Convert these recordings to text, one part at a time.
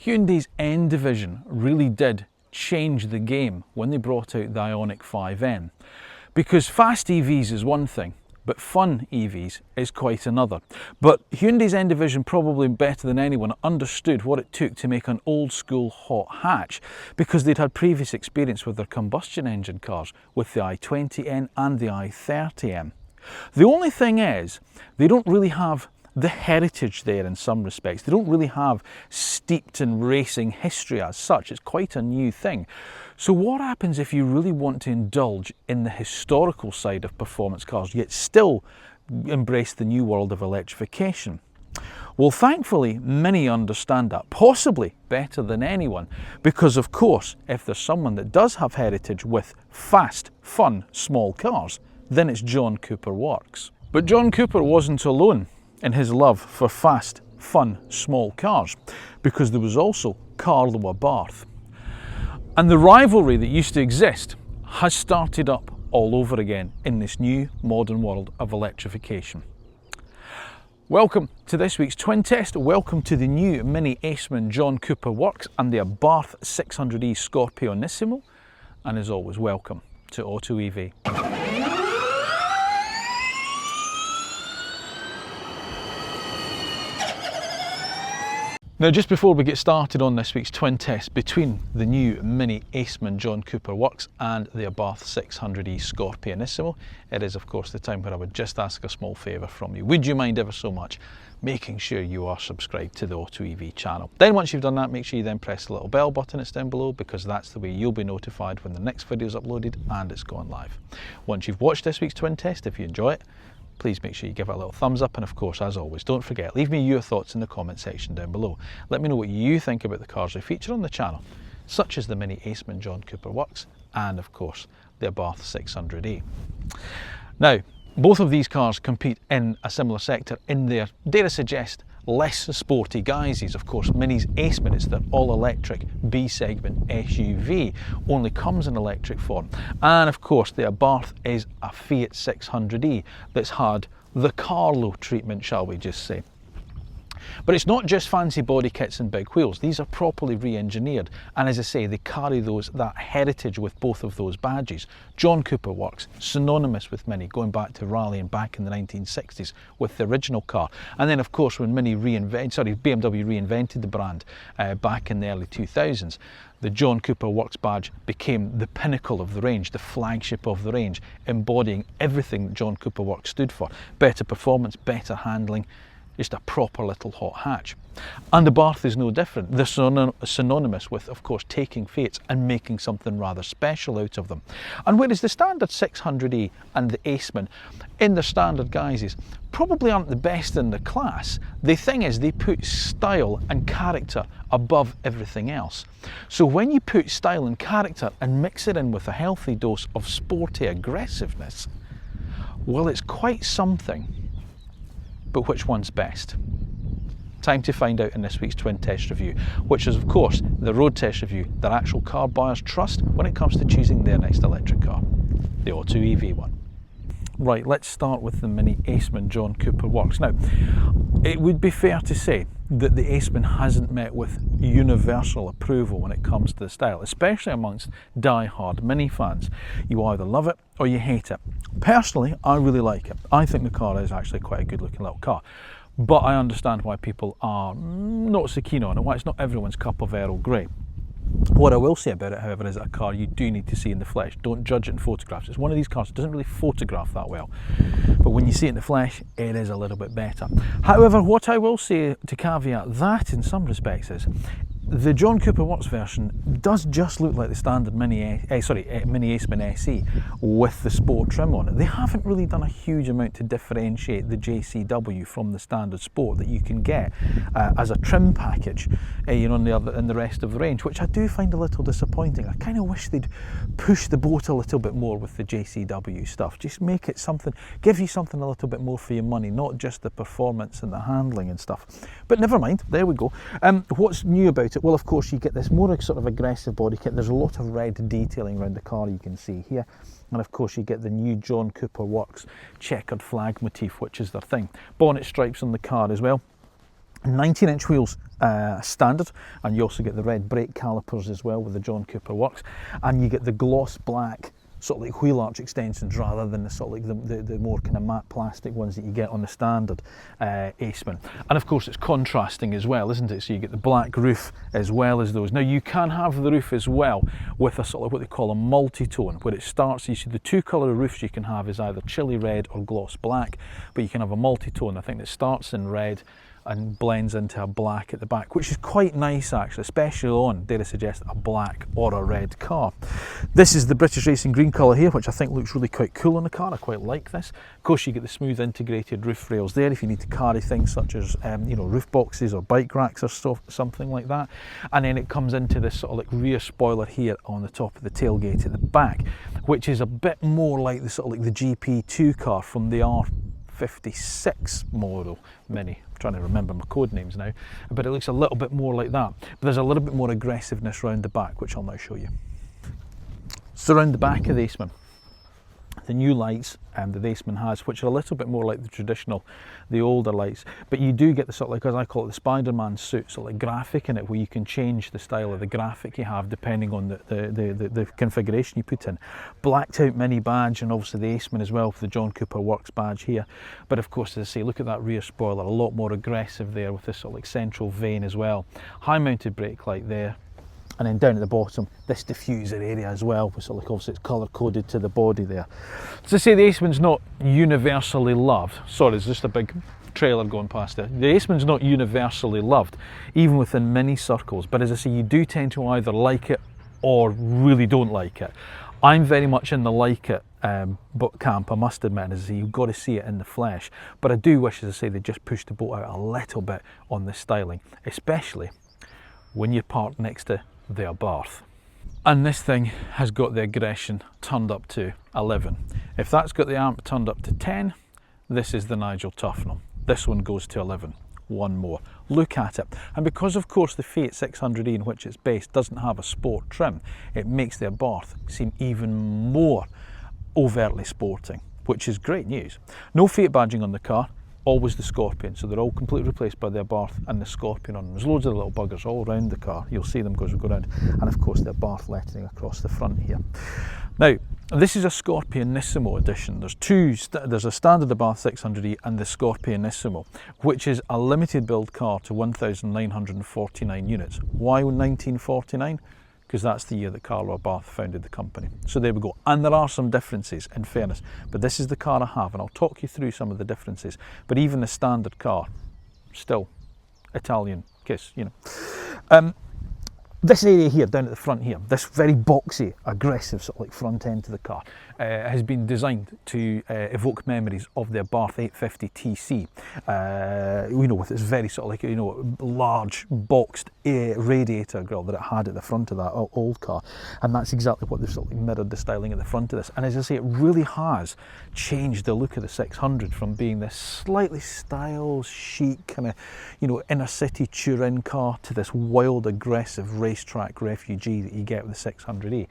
Hyundai's N division really did change the game when they brought out the Ioniq 5N. Because fast EVs is one thing, but fun EVs is quite another. But Hyundai's N division, probably better than anyone, understood what it took to make an old school hot hatch, because they'd had previous experience with their combustion engine cars, with the i20N and the i30M. The only thing is, they don't really have the heritage there in some respects. They don't really have steeped in racing history as such. It's quite a new thing. So what happens if you really want to indulge in the historical side of performance cars, yet still embrace the new world of electrification? Well, thankfully, many understand that, possibly better than anyone, because of course, if there's someone that does have heritage with fast, fun, small cars, then it's John Cooper Works. But John Cooper wasn't alone in his love for fast, fun, small cars, because there was also Carlo Abarth. And the rivalry that used to exist has started up all over again in this new modern world of electrification. Welcome to this week's twin test. Welcome to the new MINI Aceman John Cooper Works and the Abarth 600e Scorpionissimo. And as always, welcome to AutoEV. Now, just before we get started on this week's twin test between the new MINI Aceman John Cooper Works and the Abarth 600e Scorpionissimo, it is of course the time where I would just ask a small favour from you. Would you mind ever so much making sure you are subscribed to the AutoEV channel? Then once you've done that, make sure you then press the little bell button that's down below, because that's the way you'll be notified when the next video is uploaded and it's gone live. Once you've watched this week's twin test, if you enjoy it, please make sure you give it a little thumbs up, and of course, as always, don't forget, leave me your thoughts in the comment section down below. Let me know what you think about the cars I feature on the channel, such as the MINI Aceman John Cooper Works and of course the Abarth 600e. Now, both of these cars compete in a similar sector in their, dare I suggest, less sporty guises. Of course, MINI's Aceman is their all-electric B-segment SUV, only comes in electric form. And of course, the Abarth is a Fiat 600e that's had the Carlo treatment, shall we just say. But it's not just fancy body kits and big wheels. These are properly re-engineered, and as I say, they carry that heritage with both of those badges. John Cooper Works, synonymous with MINI, going back to rallying back in the 1960s with the original car. And then of course when BMW reinvented the brand back in the early 2000s, the John Cooper Works badge became the pinnacle of the range, the flagship of the range, embodying everything John Cooper Works stood for. Better performance, better handling, just a proper little hot hatch. And the Abarth is no different. They're synonymous with, of course, taking Fiats and making something rather special out of them. And whereas the standard 600e and the Aceman, in their standard guises, probably aren't the best in the class, the thing is they put style and character above everything else. So when you put style and character and mix it in with a healthy dose of sporty aggressiveness, well, it's quite something. But which one's best? Time to find out in this week's twin test review, which is of course the road test review that actual car buyers trust when it comes to choosing their next electric car, the AutoEV one. Right, let's start with the MINI Aceman John Cooper Works. Now, it would be fair to say that the Aceman hasn't met with universal approval when it comes to the style, especially amongst die-hard MINI fans. You either love it or you hate it. Personally, I really like it. I think the car is actually quite a good looking little car, but I understand why people are not so keen on it, why it's not everyone's cup of Earl Grey. What I will say about it, however, is that a car you do need to see in the flesh. Don't judge it in photographs. It's one of these cars that doesn't really photograph that well, but when you see it in the flesh, it is a little bit better. However, what I will say to caveat that in some respects is, the John Cooper Works version does just look like the standard MINI Aceman SE with the sport trim on it. They haven't really done a huge amount to differentiate the JCW from the standard sport that you can get as a trim package, in the rest of the range, which I do find a little disappointing. I kind of wish they'd push the boat a little bit more with the JCW stuff. Just make it something, give you something a little bit more for your money, not just the performance and the handling and stuff. But never mind, there we go. What's new about it? Well, of course, you get this more sort of aggressive body kit. There's a lot of red detailing around the car, you can see here. And of course, you get the new John Cooper Works checkered flag motif, which is their thing. Bonnet stripes on the car as well. 19-inch wheels standard, and you also get the red brake calipers as well with the John Cooper Works, and you get the gloss black sort of like wheel arch extensions rather than the sort of like the more kind of matte plastic ones that you get on the standard Aceman. And of course it's contrasting as well, isn't it? So you get the black roof as well as those. Now you can have the roof as well with a sort of what they call a multi-tone, where it starts, you see the two colour roofs you can have is either chili red or gloss black, but you can have a multi-tone, I think, that starts in red and blends into a black at the back, which is quite nice actually, especially on, dare I suggest, a black or a red car. This is the British Racing green colour here, which I think looks really quite cool on the car. I quite like this. Of course you get the smooth integrated roof rails there if you need to carry things such as you know, roof boxes or bike racks or stuff, something like that. And then it comes into this sort of like rear spoiler here on the top of the tailgate at the back, which is a bit more like the sort of like the GP2 car from the R56 model Mini. I'm trying to remember my code names now, but it looks a little bit more like that. But there's a little bit more aggressiveness around the back, which I'll now show you. So around the back of the Aceman, the new lights that the Aceman has, which are a little bit more like the traditional, the older lights, but you do get the sort of like, as I call it, the Spider-Man suit, sort of like graphic in it, where you can change the style of the graphic you have depending on the configuration you put in. Blacked out Mini badge, and obviously the Aceman as well for the John Cooper Works badge here. But of course, as I say, look at that rear spoiler, a lot more aggressive there with this sort of like central vane as well. High mounted brake light there. And then down at the bottom, this diffuser area as well, which sort of like obviously it's colour coded to the body there. So to say the Aceman's not universally loved, sorry, there's just a big trailer going past there. The Aceman's not universally loved, even within Mini circles, but as I say, you do tend to either like it or really don't like it. I'm very much in the like it camp, I must admit. As I say, you've got to see it in the flesh, but I do wish, as I say, they just pushed the boat out a little bit on the styling, especially when you're parked next to the Abarth. And this thing has got the aggression turned up to 11. If that's got the amp turned up to 10, this is the Nigel Tufnell. This one goes to 11. One more. Look at it. And because of course the Fiat 600e, in which it's based, doesn't have a sport trim, it makes the Abarth seem even more overtly sporting, which is great news. No Fiat badging on the car. Always the Scorpion, so they're all completely replaced by the Abarth and the Scorpion on them. There's loads of little buggers all around the car, you'll see them as we go around, and of course the Abarth lettering across the front here. Now, this is a Scorpionissimo edition. There's a standard Abarth 600e and the Scorpionissimo, which is a limited build car to 1,949 units. Why 1949? Because that's the year that Carlo Abarth founded the company. So there we go. And there are some differences, in fairness, but this is the car I have, and I'll talk you through some of the differences. But even the standard car, still Italian kiss, you know. This area here, down at the front here, this very boxy, aggressive sort of like front end to the car, has been designed to evoke memories of the Abarth 850 TC. You know, with its very sort of like, you know, large boxed radiator grille that it had at the front of that old car, and that's exactly what they've sort of like mirrored the styling at the front of this. And as I say, it really has changed the look of the 600 from being this slightly style chic kind of, you know, inner city Turin car to this wild, aggressive racetrack refugee that you get with the 600e.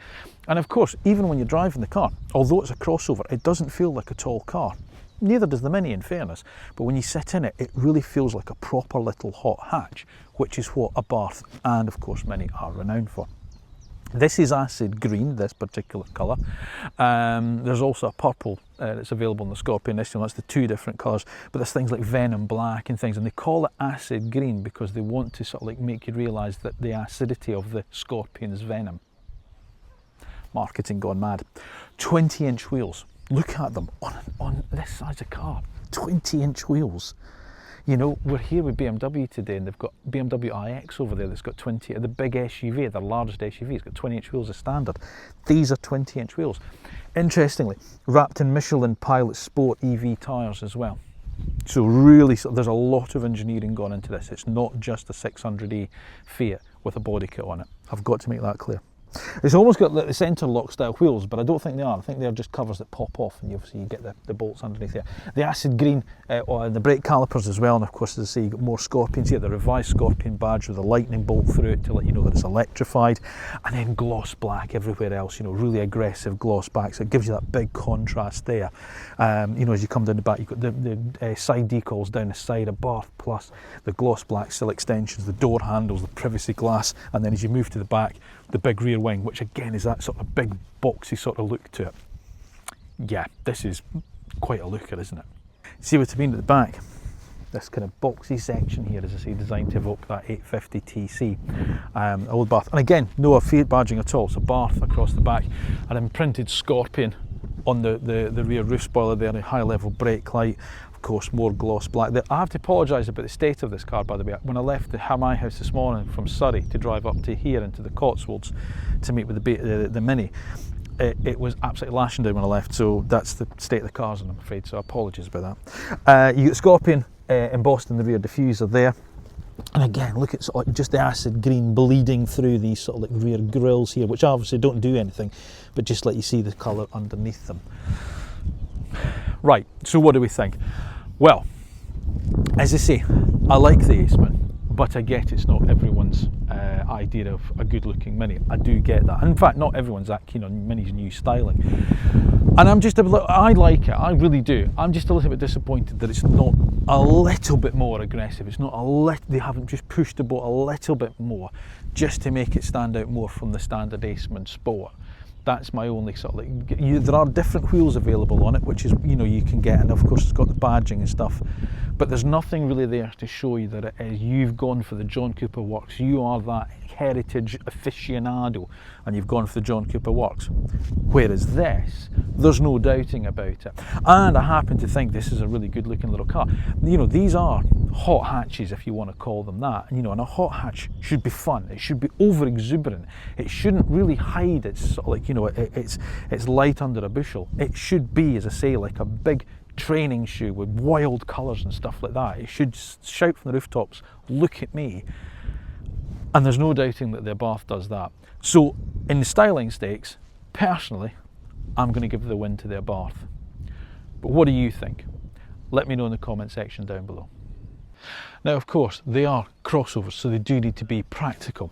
And of course, even when you're driving the car, although it's a crossover, it doesn't feel like a tall car. Neither does the Mini, in fairness, but when you sit in it, it really feels like a proper little hot hatch, which is what Abarth and of course Mini are renowned for. This is acid green, this particular colour. There's also a purple that's available in the Scorpionissimo. That's the two different colours, but there's things like Venom Black and things, and they call it acid green because they want to sort of like make you realise that the acidity of the Scorpion's venom. Marketing gone mad. 20-inch wheels. Look at them on this size of car. 20-inch wheels. You know, we're here with BMW today, and they've got BMW iX over there that's got 20, the big SUV, their largest SUV, it's got 20-inch wheels as standard. These are 20-inch wheels. Interestingly, wrapped in Michelin Pilot Sport EV tyres as well. So really, there's a lot of engineering gone into this. It's not just a 600e Fiat with a body kit on it. I've got to make that clear. It's almost got like the centre lock style wheels, but I don't think they are. I think they're just covers that pop off, and obviously you get the bolts underneath there. The acid green on the brake calipers as well, and of course, as I say, you got more Scorpions here. The revised Scorpion badge with a lightning bolt through it to let you know that it's electrified, and then gloss black everywhere else. You know, really aggressive gloss black, so it gives you that big contrast there. You know, as you come down the back, you've got the side decals down the side, Abarth plus the gloss black sill extensions, the door handles, the privacy glass, and then as you move to the back, the big rear wing, which again is that sort of big boxy sort of look to it. Yeah, this is quite a looker, isn't it? See what I mean at the back? This kind of boxy section here, as I say, designed to evoke that 850TC old Abarth. And again, no Fiat badging at all, so Abarth across the back, an imprinted Scorpion on the rear roof spoiler there, a high level brake light. Of course, more gloss black. I have to apologise about the state of this car, by the way. When I left my house this morning from Surrey to drive up to here into the Cotswolds to meet with the Mini, it was absolutely lashing down when I left, so that's the state of the cars, I'm afraid, so apologies about that. You got Scorpion embossed in the rear diffuser there. And again, look at sort of just the acid green bleeding through these sort of like rear grills here, which obviously don't do anything, but just let you see the colour underneath them. Right, so what do we think? Well, as I say, I like the Aceman, but I get it's not everyone's idea of a good looking Mini. I do get that. In fact, not everyone's that keen on Mini's new styling. And I'm just I like it, I really do. I'm just a little bit disappointed that it's not a little bit more aggressive. It's not they haven't just pushed the boat a little bit more just to make it stand out more from the standard Aceman Sport. That's my only sort of like, there are different wheels available on it, which is, you know, you can get, and of course it's got the badging and stuff, but there's nothing really there to show you that it is, you've gone for the John Cooper Works, you are that heritage aficionado and you've gone for the John Cooper Works. Whereas this, there's no doubting about it. And I happen to think this is a really good looking little car. You know, these are hot hatches, if you want to call them that. You know, and a hot hatch should be fun. It should be over exuberant. It shouldn't really hide its sort of like, you know, it's light under a bushel. It should be, as I say, like a big training shoe with wild colours and stuff like that. It should shout from the rooftops, look at me. And there's no doubting that the Abarth does that. So in the styling stakes, personally, I'm going to give the win to the Abarth. But what do you think? Let me know in the comment section down below. Now, of course, they are crossovers, so they do need to be practical.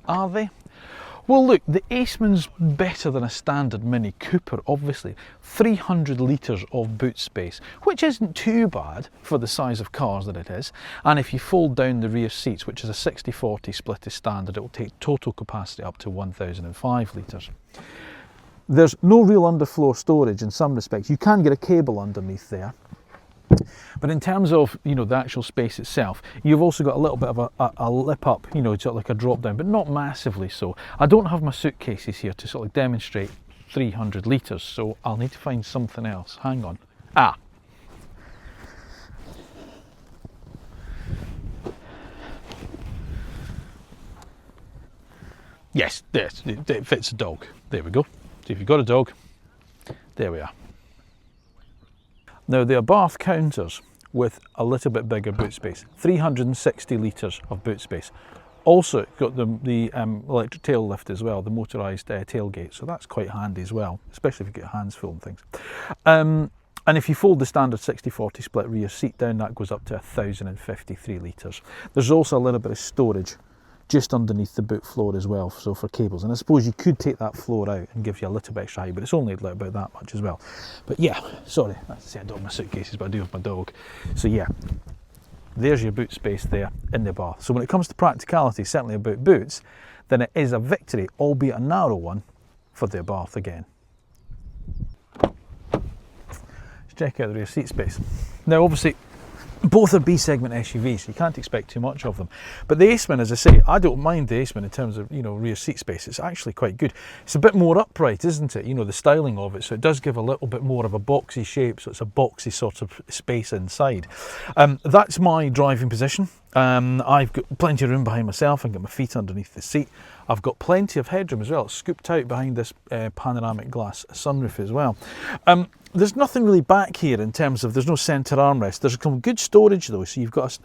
Are they? Well, look, the Aceman's better than a standard Mini Cooper, obviously. 300 litres of boot space, which isn't too bad for the size of cars that it is. And if you fold down the rear seats, which is a 60-40 split as standard, it will take total capacity up to 1,005 litres. There's no real underfloor storage in some respects. You can get a cable underneath there. But in terms of, you know, the actual space itself, you've also got a little bit of a lip up, you know, sort of like a drop down, but not massively so. I don't have my suitcases here to sort of demonstrate 300 litres, so I'll need to find something else. Hang on. Ah. Yes, it fits a dog. There we go. So if you've got a dog, there we are. Now the Abarth counters with a little bit bigger boot space, 360 litres of boot space. Also it's got the electric tail lift as well, the motorised tailgate, so that's quite handy as well, especially if you get your hands full and things. And if you fold the standard 60-40 split rear seat down, that goes up to 1,053 litres. There's also a little bit of storage just underneath the boot floor as well, so for cables. And I suppose you could take that floor out and give you a little bit extra height, but it's only about that much as well. But yeah, sorry, I don't have my suitcases, but I do have my dog. So yeah, there's your boot space there in the Abarth. So when it comes to practicality, certainly about boots, then it is a victory, albeit a narrow one, for the Abarth again. Let's check out the rear seat space. Now obviously, both are B-segment SUVs, so you can't expect too much of them. But the Aceman, as I say, I don't mind the Aceman in terms of, you know, rear seat space. It's actually quite good. It's a bit more upright, isn't it? You know, the styling of it, so it does give a little bit more of a boxy shape, so it's a boxy sort of space inside. That's my driving position. I've got plenty of room behind myself. I can get my feet underneath the seat. I've got plenty of headroom as well. It's scooped out behind this panoramic glass sunroof as well. There's nothing really back here in terms of, there's no centre armrest. There's some good storage though, so you've got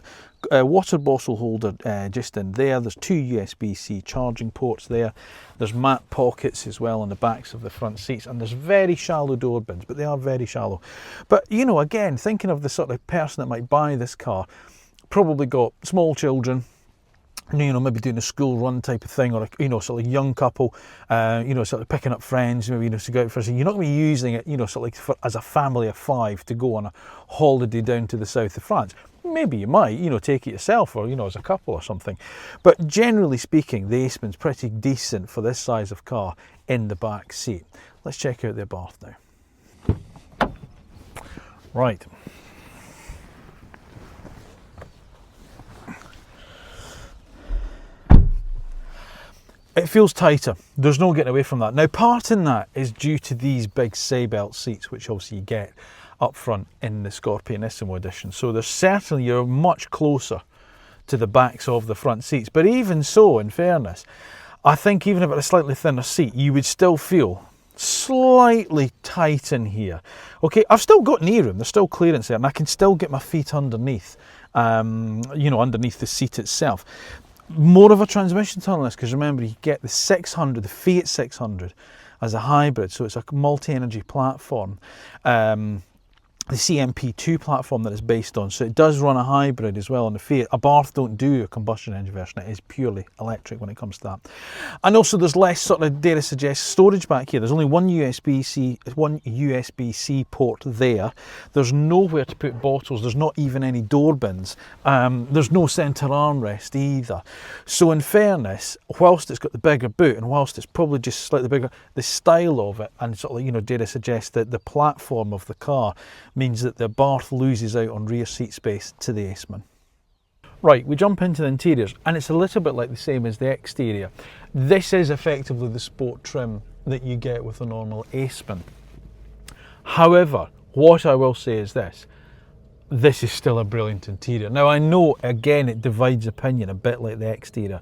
a water bottle holder just in there. There's 2 USB-C charging ports there. There's mat pockets as well on the backs of the front seats, and there's very shallow door bins, but they are very shallow. But you know, again, thinking of the sort of person that might buy this car, probably got small children, you know, maybe doing a school run type of thing, or a, you know, sort of young couple, you know, sort of picking up friends, maybe, you know, to go out for a, you're not going to be using it, you know, sort of like for, as a family of 5 to go on a holiday down to the south of France. Maybe you might, you know, take it yourself, or, you know, as a couple or something. But generally speaking, the Aceman's pretty decent for this size of car in the back seat. Let's check out the Abarth now. Right. It feels tighter. There's no getting away from that. Now, part in that is due to these big Seatbelt seats, which obviously you get up front in the Scorpionissimo edition. So there's certainly, you're much closer to the backs of the front seats. But even so, in fairness, I think even if it's a slightly thinner seat, you would still feel slightly tight in here. Okay, I've still got knee room. There's still clearance there, and I can still get my feet underneath, you know, underneath the seat itself. More of a transmission tunnel this, because remember, you get the 600, the Fiat 600 as a hybrid, so it's a multi-energy platform. The CMP2 platform that it's based on, so it does run a hybrid as well on the Fiat. Abarth don't do a combustion engine version, it is purely electric when it comes to that. And also there's less sort of, dare I suggest, storage back here. There's only one USB-C port there. There's nowhere to put bottles, there's not even any door bins. There's no centre armrest either. So in fairness, whilst it's got the bigger boot, and whilst it's probably just slightly bigger, the style of it, and sort of, you know, dare I suggest that the platform of the car means that the Abarth loses out on rear seat space to the Aceman. Right, we jump into the interiors, and it's a little bit like the same as the exterior. This is effectively the sport trim that you get with a normal Aceman. However, what I will say is this is still a brilliant interior. Now I know, again, it divides opinion a bit like the exterior,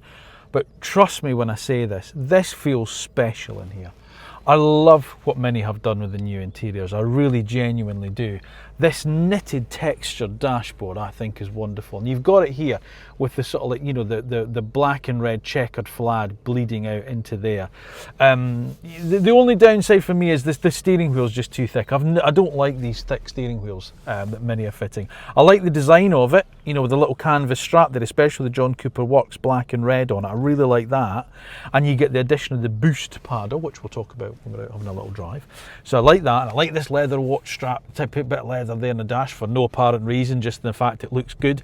but trust me when I say this feels special in here. I love what MINI have done with the new interiors, I really genuinely do. This knitted textured dashboard I think is wonderful, and you've got it here with the sort of, like, you know, the black and red checkered flag bleeding out into there. The only downside for me is the steering wheel is just too thick. I don't like these thick steering wheels that MINI are fitting. I like the design of it, you know, with the little canvas strap there, especially the John Cooper Works black and red on it. I really like that, and you get the addition of the boost paddle, which we'll talk about when we're out having a little drive. So I like that, and I like this leather watch strap, type of bit of leather there in the dash for no apparent reason, just the fact it looks good.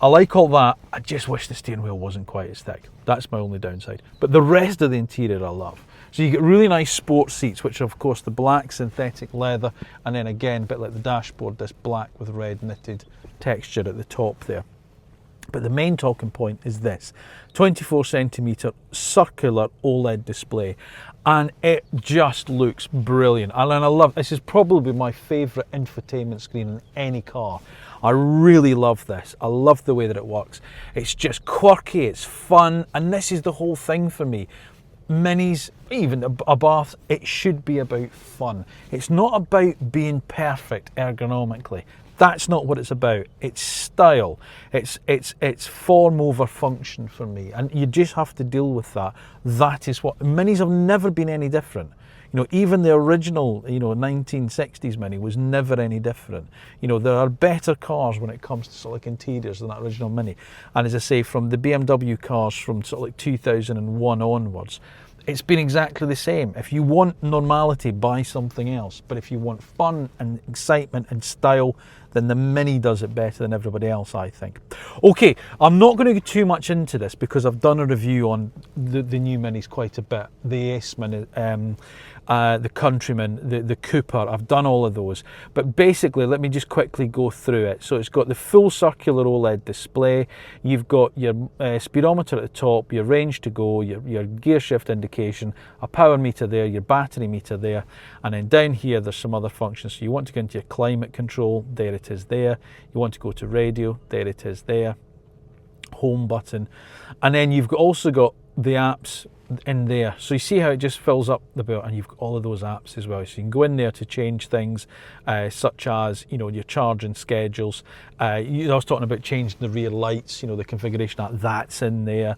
I like all that. I just wish the steering wheel wasn't quite as thick. That's my only downside. But the rest of the interior I love. So you get really nice sports seats, which are of course the black synthetic leather, and then again, a bit like the dashboard, this black with red knitted texture at the top there. But the main talking point is this 24cm circular OLED display, and it just looks brilliant. And I love, this is probably my favourite infotainment screen in any car. I really love this. I love the way that it works. It's just quirky, it's fun, and this is the whole thing for me. Minis, even Abarth, it should be about fun. It's not about being perfect ergonomically. That's not what it's about. It's style. It's form over function for me, and you just have to deal with that. That is what Minis have never been any different. You know, even the original, you know, 1960s MINI was never any different. You know, there are better cars when it comes to sort of like interiors than that original MINI. And as I say, from the BMW cars from sort of like 2001 onwards, it's been exactly the same. If you want normality, buy something else. But if you want fun and excitement and style, then the MINI does it better than everybody else, I think. Okay, I'm not going to go too much into this because I've done a review on the new Minis quite a bit. The Aceman, the Countryman, the Cooper, I've done all of those. But basically, let me just quickly go through it. So it's got the full circular OLED display. You've got your speedometer at the top, your range to go, your gear shift indication, a power meter there, your battery meter there, and then down here there's some other functions. So you want to go into your climate control, there it is there. You want to go to radio, there it is there. Home button, and then you've also got the apps in there. So you see how it just fills up the bill, and you've got all of those apps as well. So you can go in there to change things, such as, you know, your charging schedules. I was talking about changing the rear lights, you know, the configuration app, that's in there.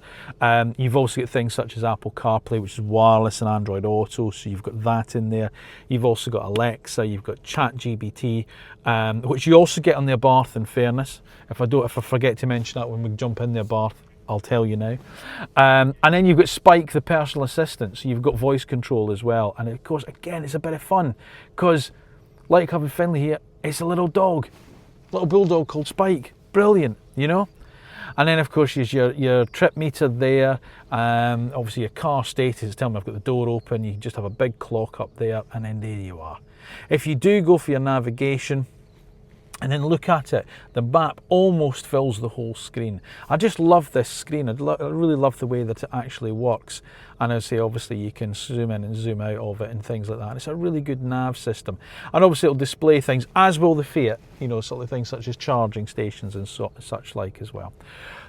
You've also got things such as Apple CarPlay, which is wireless, and Android Auto, so you've got that in there. You've also got Alexa, you've got ChatGPT, which you also get on the Abarth, in fairness. If I forget to mention that when we jump in the Abarth, I'll tell you now. And then you've got Spike, the personal assistant, so you've got voice control as well. And of course, again, it's a bit of fun, because like having Finley here, it's a little dog, little bulldog called Spike. Brilliant, you know? And then of course there's your trip meter there, obviously your car status, it's telling me I've got the door open, you can just have a big clock up there, and then there you are. If you do go for your navigation, and then look at it, the map almost fills the whole screen. I just love this screen. I really love the way that it actually works. And I say, obviously you can zoom in and zoom out of it and things like that. It's a really good nav system. And obviously it'll display things, as will the Fiat, you know, sort of things such as charging stations and such like as well.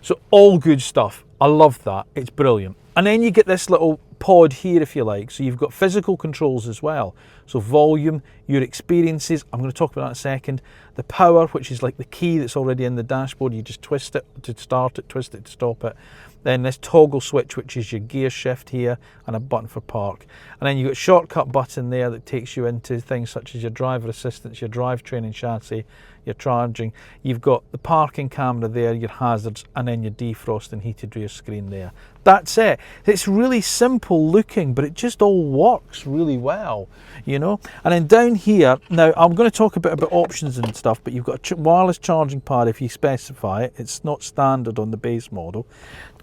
So all good stuff. I love that, it's brilliant. And then you get this little pod here, if you like. So you've got physical controls as well. So volume, your experiences, I'm going to talk about that in a second. The power, which is like the key that's already in the dashboard. You just twist it to start it, twist it to stop it. Then this toggle switch, which is your gear shift here, and a button for park. And then you've got a shortcut button there that takes you into things such as your driver assistance, your drivetrain and chassis, your charging. You've got the parking camera there, your hazards, and then your defrost and heated rear screen there. That's it. It's really simple looking, but it just all works really well, you know. And then down here, now I'm going to talk a bit about options and stuff, but you've got a wireless charging pad if you specify it. It's not standard on the base model.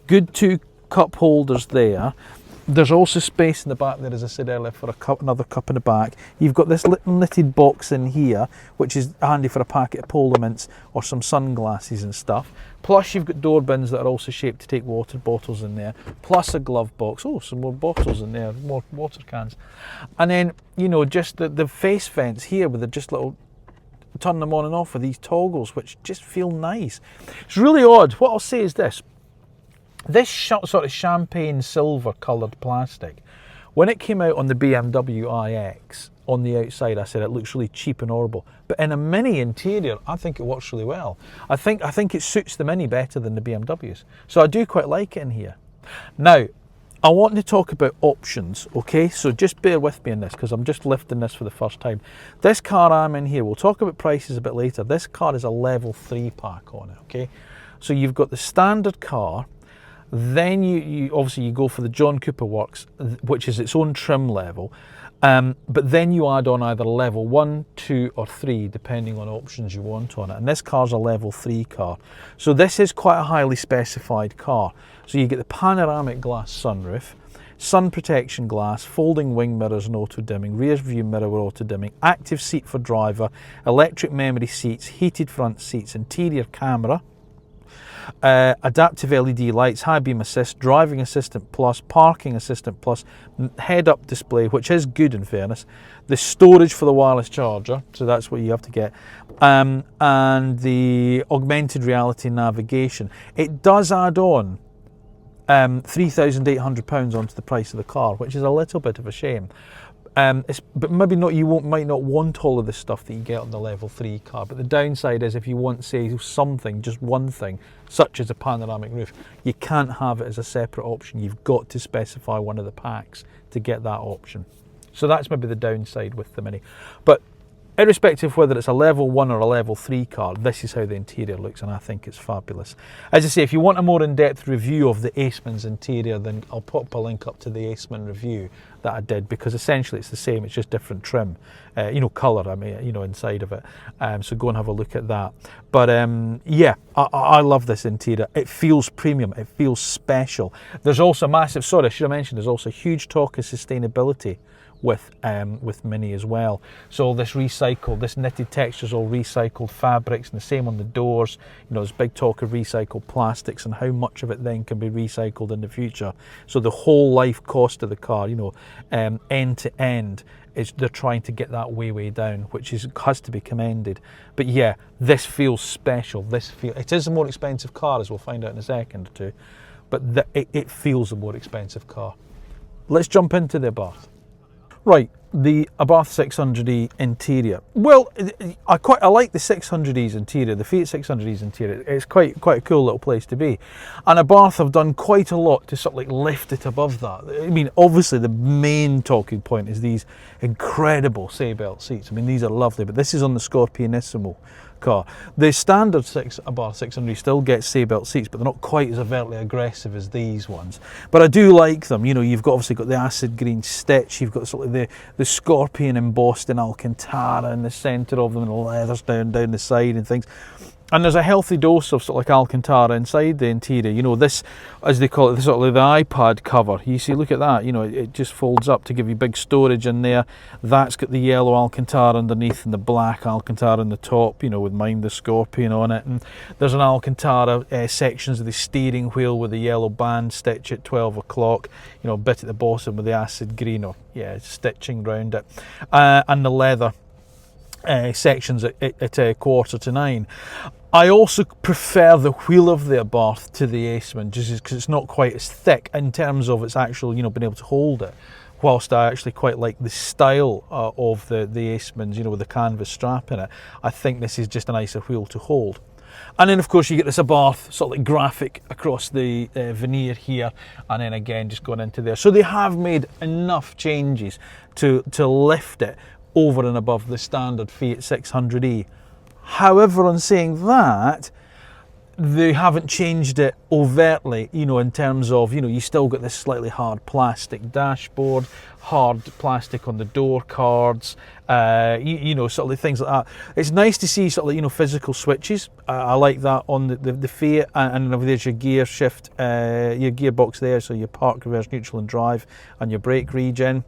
Good 2 cup holders there. There's also space in the back there, as I said earlier, for another cup in the back. You've got this little knitted box in here, which is handy for a packet of Polar Mints or some sunglasses and stuff. Plus you've got door bins that are also shaped to take water bottles in there, plus a glove box. Oh, some more bottles in there, more water cans. And then, you know, just the face vents here with the just little turn them on and off with these toggles, which just feel nice. It's really odd. What I'll say is this. This sort of champagne silver coloured plastic, when it came out on the BMW iX, on the outside I said it looks really cheap and horrible, but in a Mini interior I think it works really well. I think it suits the Mini better than the BMWs, so I do quite like it in here. Now I want to talk about options, okay, so just bear with me in this because I'm just lifting this for the first time. This car I'm in here, we'll talk about prices a bit later. This car is a level 3 pack on it, okay, so you've got the standard car. Then you obviously you go for the John Cooper Works, which is its own trim level, but then you add on either level 1, 2 or 3 depending on options you want on it, and this car's a level 3 car. So this is quite a highly specified car. So you get the panoramic glass sunroof, sun protection glass, folding wing mirrors and auto dimming, rear view mirror with auto dimming, active seat for driver, electric memory seats, heated front seats, interior camera, adaptive LED lights, high beam assist, driving assistant plus, parking assistant plus, head-up display, which is good in fairness, the storage for the wireless charger, so that's what you have to get, and the augmented reality navigation. It does add on £3,800 onto the price of the car, which is a little bit of a shame. But maybe not. Might not want all of the stuff that you get on the level 3 car. But the downside is if you want, say, something, just one thing, such as a panoramic roof, you can't have it as a separate option. You've got to specify one of the packs to get that option. So that's maybe the downside with the Mini. But irrespective of whether it's a level 1 or a level 3 car, this is how the interior looks, and I think it's fabulous. As I say, if you want a more in-depth review of the Aceman's interior, then I'll pop a link up to the Aceman review that I did, because essentially it's the same, it's just different trim, you know, colour, I mean, you know, inside of it. So go and have a look at that. But yeah, I love this interior. It feels premium, it feels special. There's also massive, sorry, I should have mentioned, there's also huge talk of sustainability with Mini as well. So this knitted textures, all recycled fabrics, and the same on the doors. You know, there's big talk of recycled plastics and how much of it then can be recycled in the future. So the whole life cost of the car, you know, end to end, they're trying to get that way down, which has to be commended. But yeah, this feels special. It is a more expensive car, as we'll find out in a second or two. but it feels a more expensive car. Let's jump into the Abarth. Right, the Abarth 600e interior. Well, I like the 600e's interior, the Fiat 600e's interior. It's quite a cool little place to be. And Abarth have done quite a lot to sort of like lift it above that. I mean, obviously the main talking point is these incredible seatbelt seats. I mean, these are lovely, but this is on the Scorpionissimo car. The standard Abarth 600 still gets seatbelt seats, but they're not quite as overtly aggressive as these ones. But I do like them. You know, you've obviously got the acid green stitch, you've got sort of the scorpion embossed in Alcantara in the centre of them, and the leathers down the side and things. And there's a healthy dose of sort of like Alcantara inside the interior. You know, this, as they call it, sort of like the iPad cover. You see, look at that. You know, it just folds up to give you big storage in there. That's got the yellow Alcantara underneath and the black Alcantara on the top, you know, with Mind the Scorpion on it. And there's an Alcantara sections of the steering wheel with the yellow band stitch at 12 o'clock. You know, a bit at the bottom with the acid green, or yeah, stitching round it. And the leather sections at 8:45. I also prefer the wheel of the Abarth to the Aceman, just because it's not quite as thick in terms of its actual, you know, being able to hold it. Whilst I actually quite like the style of the Acemans, you know, with the canvas strap in it, I think this is just a nicer wheel to hold. And then of course you get this Abarth sort of like graphic across the veneer here, and then again just going into there. So they have made enough changes to lift it over and above the standard Fiat 600e. However, on saying that, they haven't changed it overtly, you know, in terms of, you know, you still got this slightly hard plastic dashboard, hard plastic on the door cards, you know, sort of things like that. It's nice to see sort of like, you know, physical switches. I like that on the Fiat, and there's your gear shift, your gearbox there, so your park, reverse, neutral and drive, and your brake regen.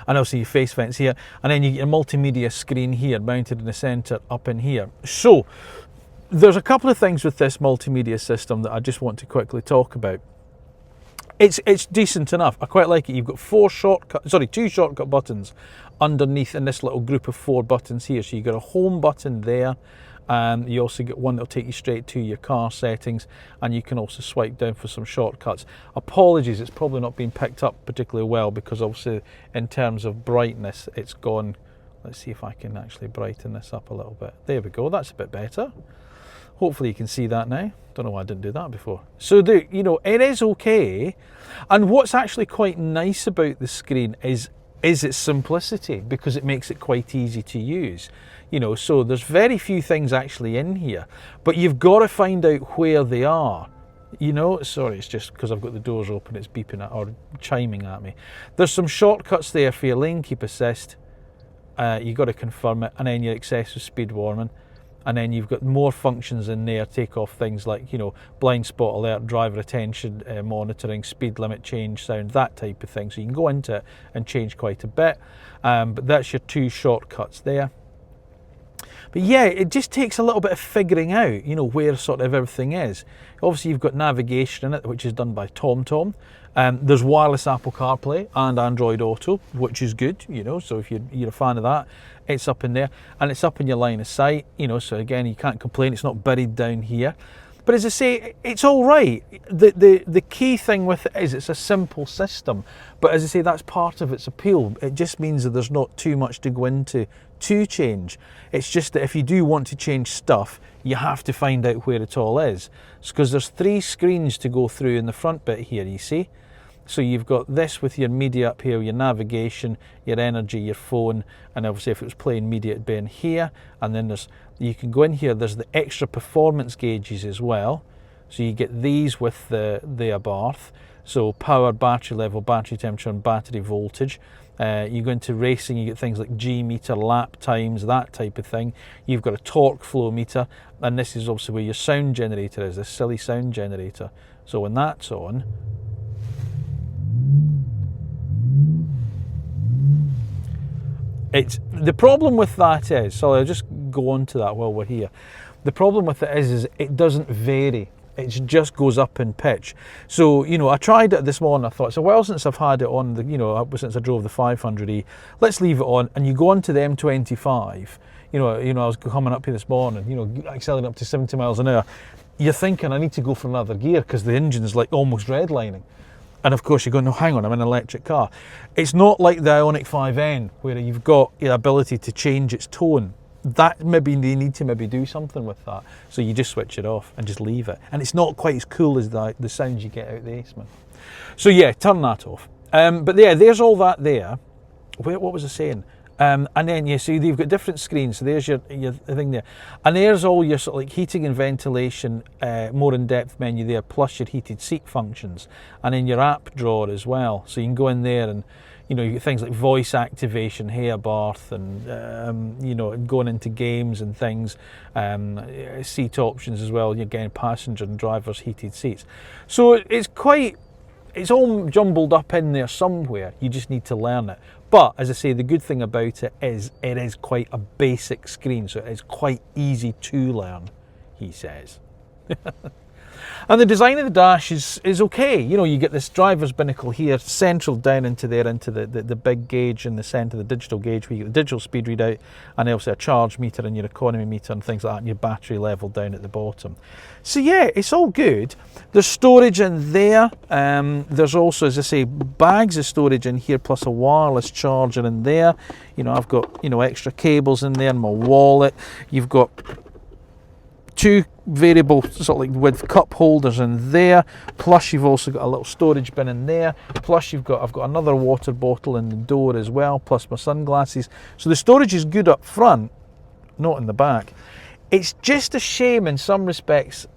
And also your face vents here, and then you get a multimedia screen here mounted in the centre up in here. So there's a couple of things with this multimedia system that I just want to quickly talk about. It's decent enough. I quite like it. You've got two shortcut buttons underneath in this little group of 4 buttons here. So you've got a home button there. You also get one that'll take you straight to your car settings, and you can also swipe down for some shortcuts. Apologies, it's probably not been picked up particularly well, because obviously in terms of brightness it's gone. Let's see if I can actually brighten this up a little bit. There we go, that's a bit better. Hopefully you can see that now. Don't know why I didn't do that before. So you know, it is okay. And what's actually quite nice about the screen is its simplicity, because it makes it quite easy to use. You know, so there's very few things actually in here, but you've got to find out where they are. You know, sorry, it's just because I've got the doors open, it's beeping at, or chiming at me. There's some shortcuts there for your lane keep assist. You've got to confirm it, and then your excessive speed warning. And then you've got more functions in there, take off things like, you know, blind spot alert, driver attention monitoring, speed limit change, sound, that type of thing. So you can go into it and change quite a bit. But that's your 2 shortcuts there. But yeah, it just takes a little bit of figuring out, you know, where sort of everything is. Obviously, you've got navigation in it, which is done by TomTom. There's wireless Apple CarPlay and Android Auto, which is good, you know, so if you're a fan of that, it's up in there. And it's up in your line of sight, you know, so again, you can't complain, it's not buried down here. But as I say, it's all right. The key thing with it is it's a simple system. But as I say, that's part of its appeal. It just means that there's not too much to go into to change. It's just that if you do want to change stuff, you have to find out where it all is. Because there's 3 screens to go through in the front bit here, you see. So you've got this with your media up here, your navigation, your energy, your phone, and obviously if it was playing media it'd be in here. And then you can go in here, there's the extra performance gauges as well. So you get these with the Abarth. So power, battery level, battery temperature and battery voltage. You go into racing, you get things like G meter, lap times, that type of thing. You've got a torque flow meter, and this is obviously where your sound generator is, this silly sound generator. So when that's on, the problem with that is, so I'll just go on to that while we're here. The problem with it is it doesn't vary. It just goes up in pitch. So, you know, I tried it this morning. I thought, it's a while since I've had it on, you know, since I drove the 500e. Let's leave it on. And you go on to the M25. You know, I was coming up here this morning, you know, accelerating up to 70 miles an hour. you're thinking, I need to go for another gear because the engine's like almost redlining. And of course you're going, no, hang on, I'm in an electric car. It's not like the Ioniq 5N where you've got the ability to change its tone. That maybe they need to maybe do something with that. So you just switch it off and just leave it. And it's not quite as cool as the sounds you get out of the Aceman. So yeah, turn that off. But yeah, there's all that there. What was I saying? And then you see you've got different screens. So there's your thing there, and there's all your sort of like heating and ventilation, more in-depth menu there, plus your heated seat functions, and then your app drawer as well. So you can go in there and you get things like voice activation, Hey Abarth, and going into games and things, seat options as well. You're getting passenger and driver's heated seats. So it's all jumbled up in there somewhere. You just need to learn it. But as I say, the good thing about it is quite a basic screen, so it's quite easy to learn, he says. And the design of the dash is okay. You get this driver's binnacle here, central down into the big gauge in the centre, the digital gauge, where you get the digital speed readout, and also a charge meter and your economy meter and things like that, and your battery level down at the bottom. So yeah, it's all good. There's storage in there. There's also, as I say, bags of storage in here, plus a wireless charger in there. I've got extra cables in there, and my wallet. You've got two variable sort of like with cup holders in there, plus you've also got a little storage bin in there, plus I've got another water bottle in the door as well, plus my sunglasses. So the storage is good up front, not in the back. It's just a shame in some respects.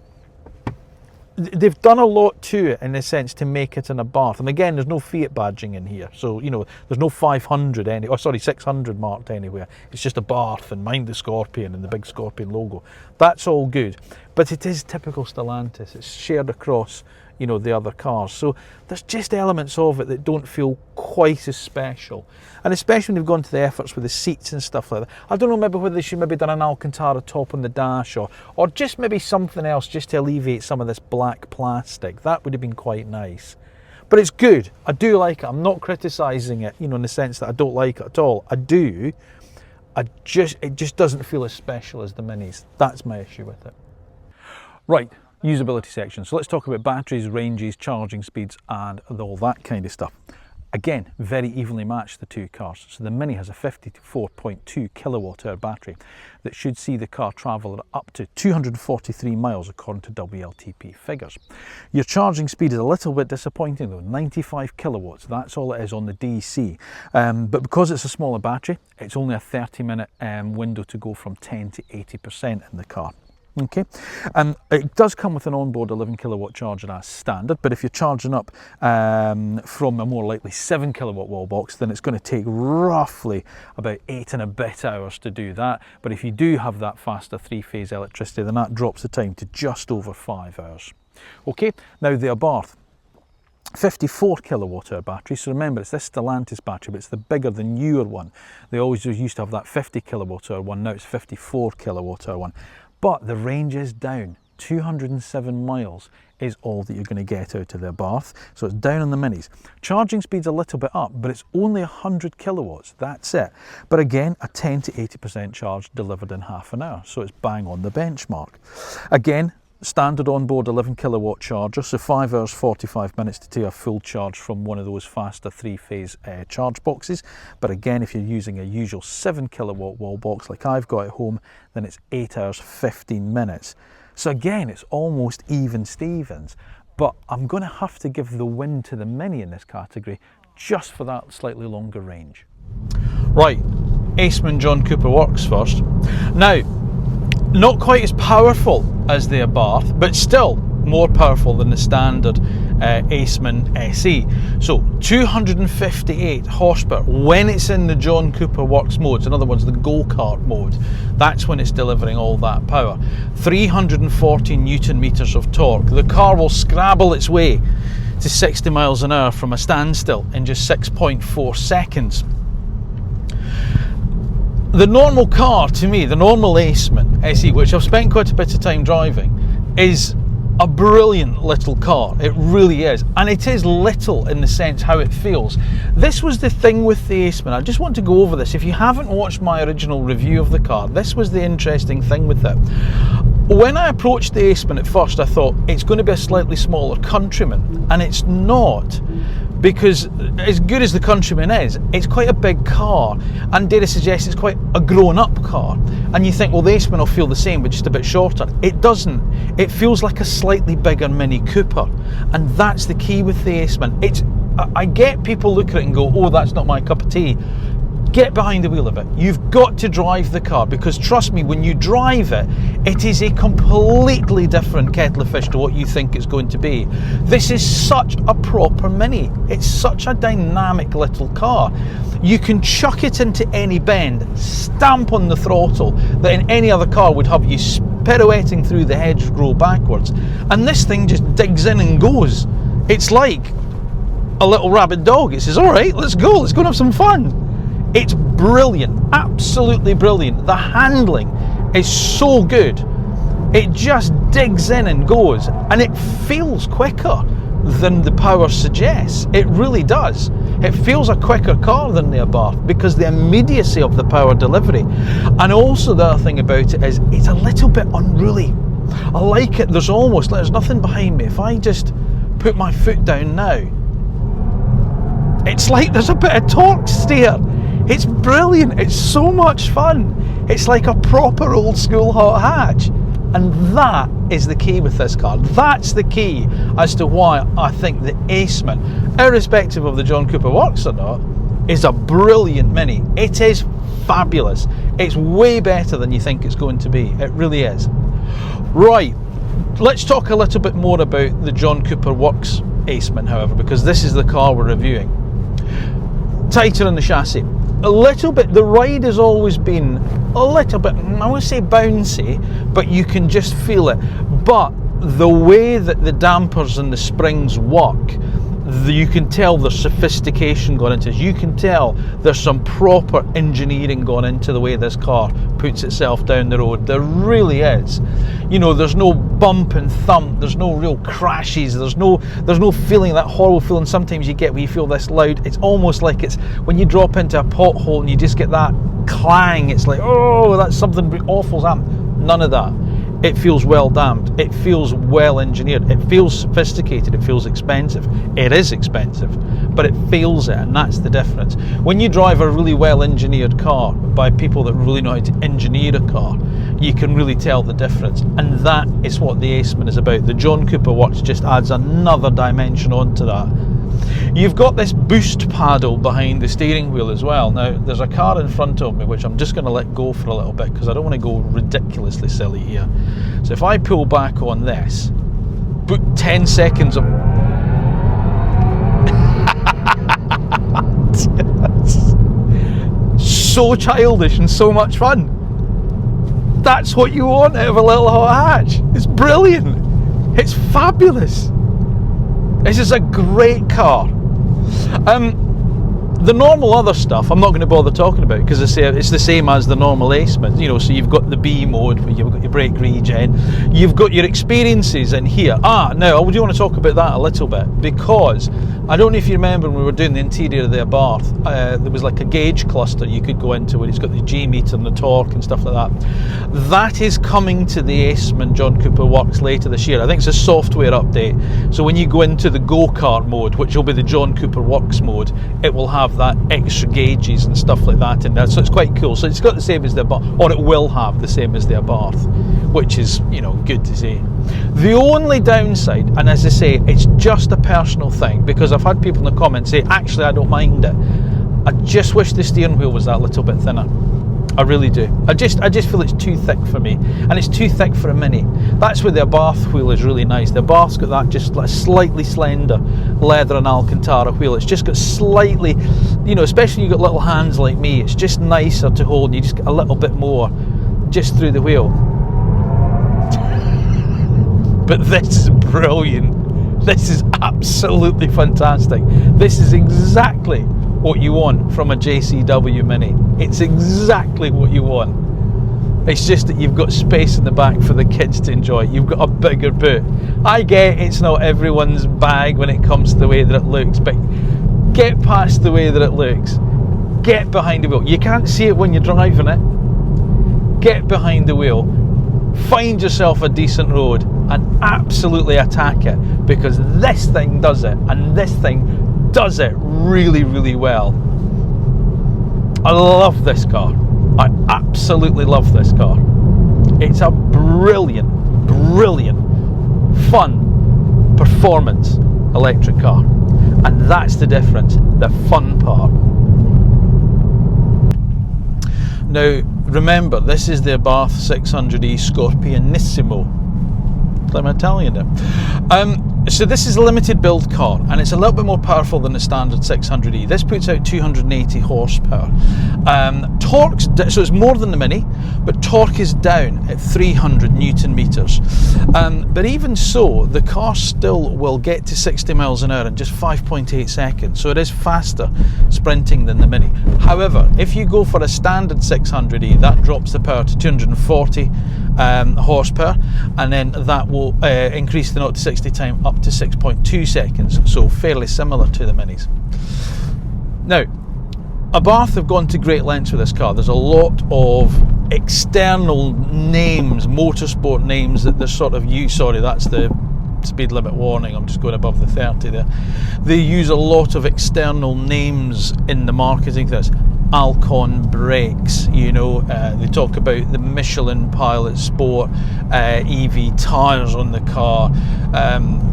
They've done a lot to it in a sense to make it an Abarth, and again, there's no Fiat badging in here, so there's no 600 marked anywhere. It's just Abarth and mind the Scorpion and the big Scorpion logo. That's all good, but it is typical Stellantis. It's shared across the other cars, so there's just elements of it that don't feel quite as special, and especially when they've gone to the efforts with the seats and stuff like that. I don't know, maybe whether they should maybe done an Alcantara top on the dash, or just maybe something else just to alleviate some of this black plastic. That would have been quite nice. But it's good. I do like it. I'm not criticising it, in the sense that I don't like it at all. I do. It just doesn't feel as special as the Minis. That's my issue with it. Right. Usability section. So let's talk about batteries, ranges, charging speeds, and all that kind of stuff. Again, very evenly matched, the two cars. So the Mini has a 54.2 kilowatt hour battery that should see the car travel at up to 243 miles according to WLTP figures. Your charging speed is a little bit disappointing though, 95 kilowatts. That's all it is on the DC. But because it's a smaller battery, it's only a 30-minute window to go from 10 to 80% in the car. Okay, and it does come with an onboard 11 kilowatt charger as standard, but if you're charging up from a more likely 7 kilowatt wall box, then it's going to take roughly about 8 and a bit hours to do that. But if you do have that faster 3-phase electricity, then that drops the time to just over 5 hours. Okay, now the Abarth, 54 kilowatt hour battery. So remember, it's this Stellantis battery, but it's the bigger, the newer one. They always used to have that 50 kilowatt hour one, now it's 54 kilowatt hour one. But the range is down. 207 miles is all that you're going to get out of the Abarth. So it's down on the Minis. Charging speed's a little bit up, but it's only 100 kilowatts. That's it. But again, a 10 to 80% charge delivered in half an hour. So it's bang on the benchmark. Again, standard onboard 11 kilowatt charger, so 5 hours 45 minutes to take a full charge from one of those faster 3-phase charge boxes. But again, if you're using a usual 7 kilowatt wall box like I've got at home, then it's 8 hours 15 minutes. So again, it's almost even Stevens, but I'm going to have to give the win to the Mini in this category just for that slightly longer range. Right, Aceman John Cooper Works first. Now, not quite as powerful as the Abarth, but still more powerful than the standard Aceman SE. So 258 horsepower when it's in the John Cooper Works modes, in other words the go-kart mode. That's when it's delivering all that power. 340 Newton meters of torque. The car will scrabble its way to 60 miles an hour from a standstill in just 6.4 seconds. The normal car, to me, the normal Aceman SE, which I've spent quite a bit of time driving, is a brilliant little car. It really is. And it is little in the sense how it feels. This was the thing with the Aceman. I just want to go over this. If you haven't watched my original review of the car, this was the interesting thing with it. When I approached the Aceman at first, I thought it's going to be a slightly smaller Countryman, and it's not, because as good as the Countryman is, it's quite a big car, and dare I suggest it's quite a grown-up car. And you think, well, the Aceman will feel the same, but just a bit shorter. It doesn't. It feels like a slightly bigger Mini Cooper, and that's the key with the Aceman. I get people look at it and go, oh, that's not my cup of tea. Get behind the wheel of it. You've got to drive the car, because trust me, when you drive it, it is a completely different kettle of fish to what you think it's going to be. This is such a proper Mini. It's such a dynamic little car. You can chuck it into any bend, stamp on the throttle that in any other car would have you pirouetting through the hedgerow backwards, and this thing just digs in and goes. It's like a little rabid dog. It says, all right, let's go and have some fun. It's brilliant, absolutely brilliant. The handling is so good. It just digs in and goes, and it feels quicker than the power suggests. It really does. It feels a quicker car than the Abarth because the immediacy of the power delivery. And also the other thing about it is it's a little bit unruly. I like it. There's nothing behind me. If I just put my foot down now, it's like there's a bit of torque steer. It's brilliant. It's so much fun. It's like a proper old school hot hatch. And that is the key with this car. That's the key as to why I think the Aceman, irrespective of the John Cooper Works or not, is a brilliant Mini. It is fabulous. It's way better than you think it's going to be. It really is. Right, let's talk a little bit more about the John Cooper Works Aceman, however, because this is the car we're reviewing. Tighter in the chassis. A little bit, the ride has always been a little bit, I won't say bouncy, but you can just feel it. But the way that the dampers and the springs work, you can tell there's sophistication gone into this. You can tell there's some proper engineering gone into the way this car puts itself down the road. There really is. You know, there's no bump and thump, there's no real crashes, there's no feeling, that horrible feeling sometimes you get when you feel this loud. It's almost like it's when you drop into a pothole and you just get that clang. It's like, oh, that's something awful's happened. None of that. It feels well damped, it feels well engineered, it feels sophisticated, it feels expensive. It is expensive, but it feels it, and that's the difference. When you drive a really well engineered car by people that really know how to engineer a car, you can really tell the difference, and that is what the Aceman is about. The John Cooper Works just adds another dimension onto that. You've got this boost paddle behind the steering wheel as well. Now, there's a car in front of me which I'm just going to let go for a little bit because I don't want to go ridiculously silly here. So if I pull back on this, put 10 seconds of... So childish and so much fun. That's what you want out of a little hot hatch. It's brilliant. It's fabulous. This is a great car. The normal other stuff I'm not going to bother talking about because I say it's the same as the normal Aceman. You know, so you've got the B mode where you've got your brake regen, you've got your experiences in here. Now I do want to talk about that a little bit because I don't know if you remember when we were doing the interior of the Abarth, there was like a gauge cluster you could go into where it's got the G meter and the torque and stuff like that. That is coming to the Aceman John Cooper Works later this year. I think it's a software update. So when you go into the go-kart mode, which will be the John Cooper Works mode, it will have that extra gauges and stuff like that in there. So it's quite cool. So it's got the same as the Abarth, or it will have the same as the Abarth, which is, you know, good to see. The only downside, and as I say, it's just a personal thing, because I've had people in the comments say, actually I don't mind it. I just wish the steering wheel was that little bit thinner. I really do. I just feel it's too thick for me, and it's too thick for a Mini. That's where the Abarth wheel is really nice. The Abarth's got that just like slightly slender leather and Alcantara wheel. It's just got slightly, you know, especially when you've got little hands like me, it's just nicer to hold, and you just get a little bit more just through the wheel. But this is brilliant. This is absolutely fantastic. This is exactly what you want from a JCW Mini. It's exactly what you want. It's just that you've got space in the back for the kids to enjoy. You've got a bigger boot. I get it's not everyone's bag when it comes to the way that it looks, but get past the way that it looks. Get behind the wheel. You can't see it when you're driving it. Get behind the wheel. Find yourself a decent road and absolutely attack it, because this thing does it, and this thing does it really, really well. I love this car. I absolutely love this car. It's a brilliant, brilliant, fun performance electric car. And that's the difference, the fun part. Now, remember, this is the Abarth 600e Scorpionissimo. I'm Italian now. So this is a limited build car, and it's a little bit more powerful than the standard 600e. This puts out 280 horsepower. Torque's, so it's more than the Mini, but torque is down at 300 Newton meters. But even so, the car still will get to 60 miles an hour in just 5.8 seconds. So it is faster sprinting than the Mini. However, if you go for a standard 600e, that drops the power to 240 horsepower, and then that will increase the 0 to 60 time up to 6.2 seconds, so fairly similar to the Minis. Now, Abarth have gone to great lengths with this car. There's a lot of external names, motorsport names that they're sort of use. Sorry, that's the speed limit warning. I'm just going above the 30 there. They use a lot of external names in the marketing for this. Alcon brakes, you know, they talk about the Michelin Pilot Sport EV tyres on the car,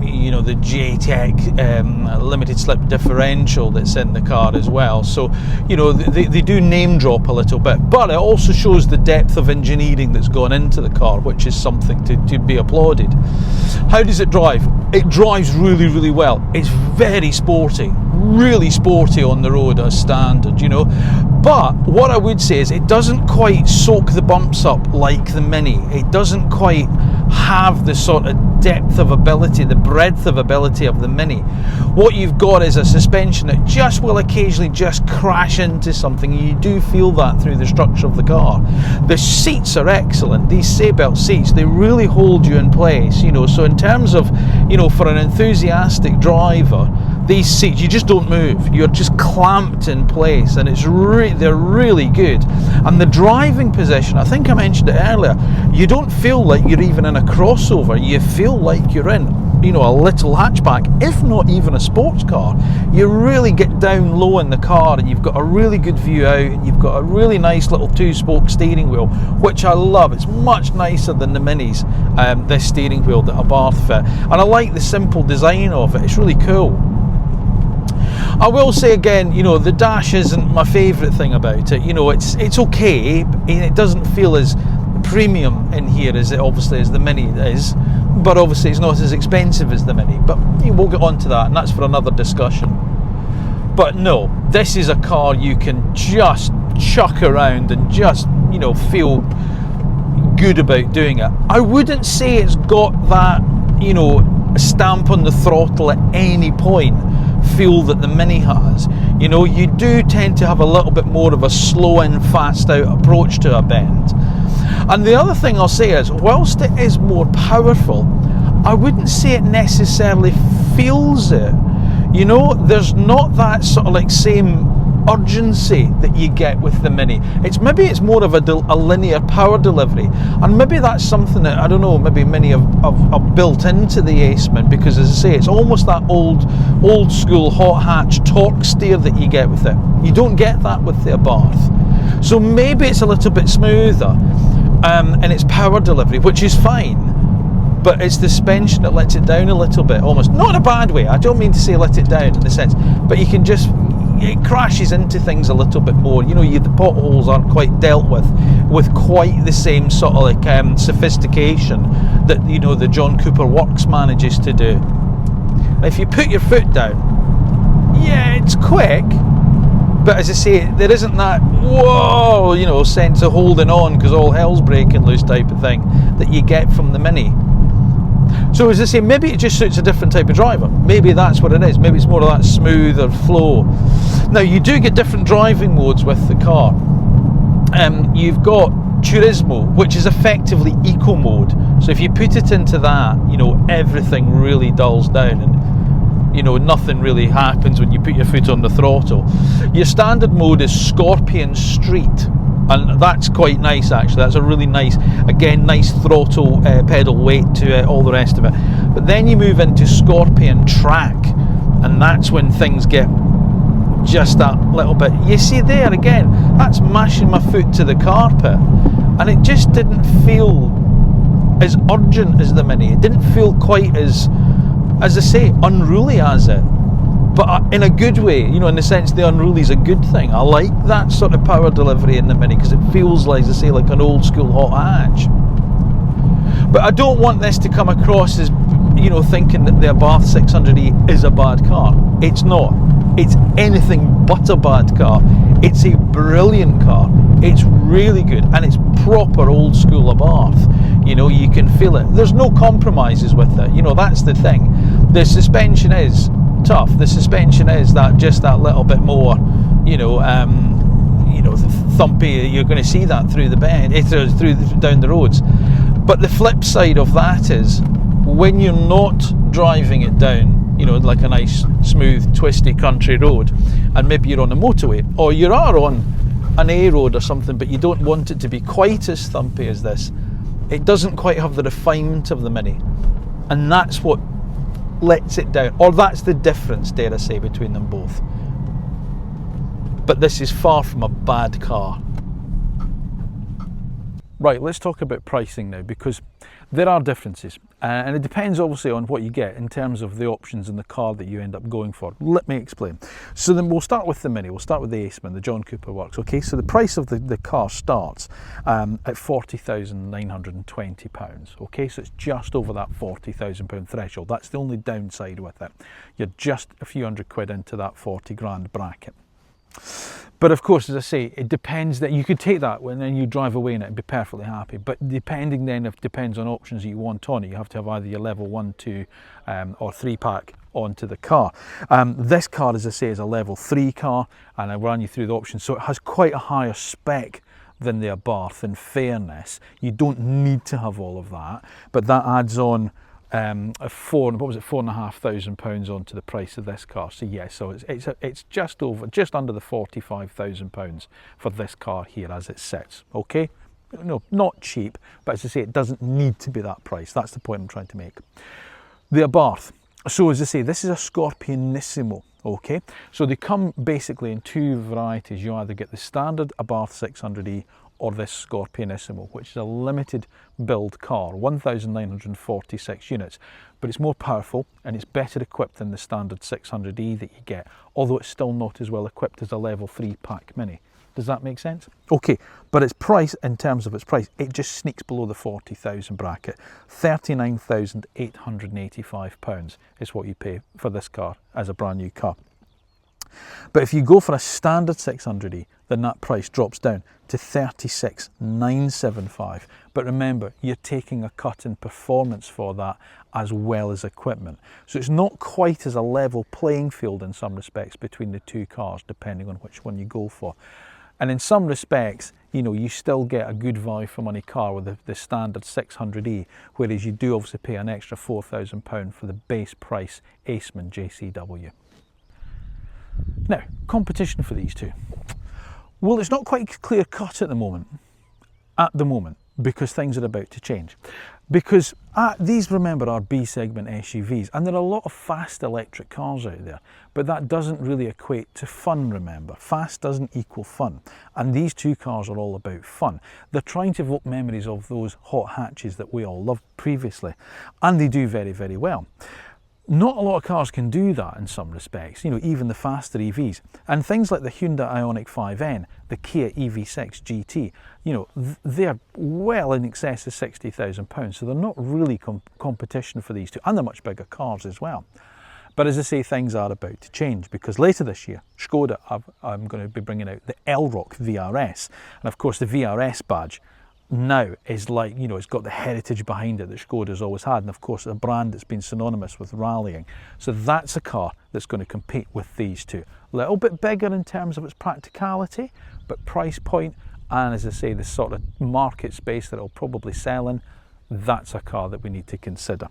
you know, the JTEC limited slip differential that's in the car as well. So, you know, they do name drop a little bit, but it also shows the depth of engineering that's gone into the car, which is something to be applauded. How does it drive? It drives really, really well. It's very sporty, really sporty on the road as standard, you know. But what I would say is it doesn't quite soak the bumps up like the Mini. It doesn't quite have the sort of depth of ability, the breadth of ability of the Mini. What you've got is a suspension that just will occasionally just crash into something. You do feel that through the structure of the car. The seats are excellent. These Seatbelt seats, they really hold you in place, you know. So in terms of, you know, for an enthusiastic driver, these seats, you just don't move. You're just clamped in place, and it's they're really good. And the driving position, I think I mentioned it earlier, you don't feel like you're even in a crossover. You feel like you're in, you know, a little hatchback, if not even a sports car. You really get down low in the car, and you've got a really good view out, and you've got a really nice little two-spoke steering wheel, which I love. It's much nicer than the Minis, this steering wheel that Abarth fit. And I like the simple design of it. It's really cool. I will say again, you know, the dash isn't my favourite thing about it. You know, it's okay, and it doesn't feel as premium in here as it obviously as the Mini is, but obviously it's not as expensive as the Mini. But we'll get on to that, and that's for another discussion. But no, this is a car you can just chuck around and just, you know, feel good about doing it. I wouldn't say it's got that, you know, stamp on the throttle at any point feel that the Mini has. You know, you do tend to have a little bit more of a slow in, fast out approach to a bend. And the other thing I'll say is, whilst it is more powerful, I wouldn't say it necessarily feels it. You know, there's not that sort of like same urgency that you get with the Mini. Maybe it's more of a linear power delivery, and maybe that's something that, I don't know, maybe Mini have built into the Aceman, because as I say, it's almost that old school hot hatch torque steer that you get with it. You don't get that with the Abarth. So maybe it's a little bit smoother in its power delivery, which is fine, but it's the suspension that lets it down a little bit, almost. Not in a bad way, I don't mean to say let it down in the sense, but you can just, it crashes into things a little bit more. You know, the potholes aren't quite dealt with quite the same sort of like sophistication that, you know, the John Cooper Works manages to do. If you put your foot down, yeah, it's quick, but as I say, there isn't that whoa, you know, sense of holding on because all hell's breaking loose type of thing that you get from the Mini. So as I say, maybe it just suits a different type of driver. Maybe that's what it is. Maybe it's more of that smoother flow. Now, you do get different driving modes with the car. You've got Turismo, which is effectively eco mode. So if you put it into that, you know, everything really dulls down and, you know, nothing really happens when you put your foot on the throttle. Your standard mode is Scorpion Street, and that's quite nice actually. That's a really nice, again, nice throttle pedal weight to it, all the rest of it. But then you move into Scorpion Track, and that's when things get just that little bit. You see there again, that's mashing my foot to the carpet, and it just didn't feel as urgent as the Mini. It didn't feel quite as I say, unruly as it, but in a good way, you know, in the sense the unruly is a good thing. I like that sort of power delivery in the Mini because it feels like, as I say, like an old school hot hatch. But I don't want this to come across as, you know, thinking that the Abarth 600e is a bad car. It's not. It's anything but a bad car. It's a brilliant car. It's really good, and it's proper old school Abarth. You know, you can feel it. There's no compromises with it. You know, that's the thing. The suspension is tough. The suspension is that just that little bit more, you know, thumpy. You're going to see that through the bend, down the roads. But the flip side of that is when you're not driving it down, you know, like a nice smooth twisty country road, and maybe you're on a motorway or you are on an A road or something, but you don't want it to be quite as thumpy as this. It doesn't quite have the refinement of the Mini, and that's what lets it down, or that's the difference, dare I say, between them both. But this is far from a bad car. Right, let's talk about pricing now, because there are differences, and it depends obviously on what you get in terms of the options in the car that you end up going for. Let me explain. So then we'll start with the Mini, we'll start with the Aceman, the John Cooper Works. Okay, so the price of the car starts at £40,920. Okay, so it's just over that £40,000 threshold. That's the only downside with it. You're just a few £100 into that 40 grand bracket. But of course, as I say, it depends. That you could take that when then you drive away in it and be perfectly happy. But depending then, if depends on options that you want on it, you have to have either your level 1, 2 or 3 pack onto the car. This car, as I say, is a level 3 car, and I ran you through the options, so it has quite a higher spec than the Abarth. In fairness, you don't need to have all of that, but that adds on £4,500 onto the price of this car. So yeah, so it's just under the £45,000 for this car here as it sits. Okay, no, not cheap, but as I say, it doesn't need to be that price. That's the point I'm trying to make. The Abarth. So as I say, this is a Scorpionissimo. Okay, so they come basically in two varieties. You either get the standard Abarth 600e or this Scorpionissimo, which is a limited build car, 1,946 units, but it's more powerful and it's better equipped than the standard 600e that you get, although it's still not as well equipped as a level 3 pack Mini. Does that make sense? Okay, but its price, in terms of its price, it just sneaks below the 40,000 bracket. £39,885 is what you pay for this car as a brand new car. But if you go for a standard 600e, then that price drops down to £36,975. But remember, you're taking a cut in performance for that as well as equipment. So it's not quite as a level playing field in some respects between the two cars, depending on which one you go for. And in some respects, you know, you still get a good value for money car with the standard 600e, whereas you do obviously pay an extra £4,000 for the base price Aceman JCW. Now, competition for these two. Well, it's not quite clear cut at the moment, because things are about to change. Because these, remember, are B segment SUVs, and there are a lot of fast electric cars out there, but that doesn't really equate to fun, remember. Fast doesn't equal fun, and these two cars are all about fun. They're trying to evoke memories of those hot hatches that we all loved previously, and they do very, very well. Not a lot of cars can do that in some respects, you know, even the faster EVs. And things like the Hyundai Ioniq 5N, the Kia EV6 GT, you know, they're well in excess of £60,000, so they're not really competition for these two, and they're much bigger cars as well. But as I say, things are about to change, because later this year, Skoda I'm going to be bringing out the Elrock VRS, and of course the VRS badge now is like, you know, it's got the heritage behind it that Skoda's always had, and of course a brand that's been synonymous with rallying. So that's a car that's going to compete with these two. A little bit bigger in terms of its practicality, but price point and as I say, the sort of market space that it'll probably sell in, that's a car that we need to consider.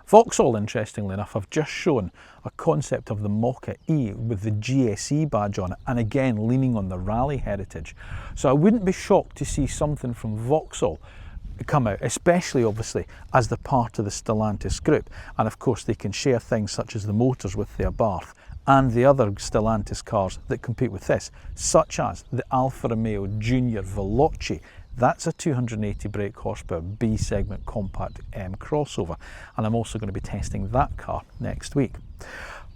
Vauxhall, interestingly enough, have just shown a concept of the Mokka-e with the GSE badge on it, and again leaning on the rally heritage. So I wouldn't be shocked to see something from Vauxhall come out, especially obviously as the part of the Stellantis group, and of course they can share things such as the motors with the Abarth and the other Stellantis cars that compete with this, such as the Alfa Romeo Junior Veloce. That's a 280 brake horsepower B segment compact M crossover, and I'm also going to be testing that car next week.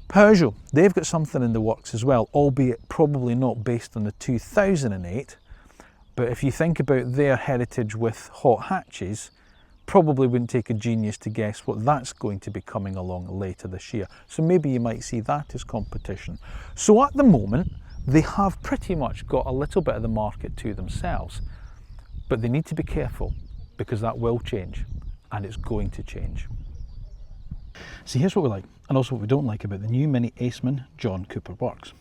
Peugeot, they've got something in the works as well, albeit probably not based on the 2008, but if you think about their heritage with hot hatches, probably wouldn't take a genius to guess what that's going to be coming along later this year. So maybe you might see that as competition. So at the moment, they have pretty much got a little bit of the market to themselves. But they need to be careful, because that will change, and it's going to change. So here's what we like, and also what we don't like about the new MINI Aceman John Cooper Works.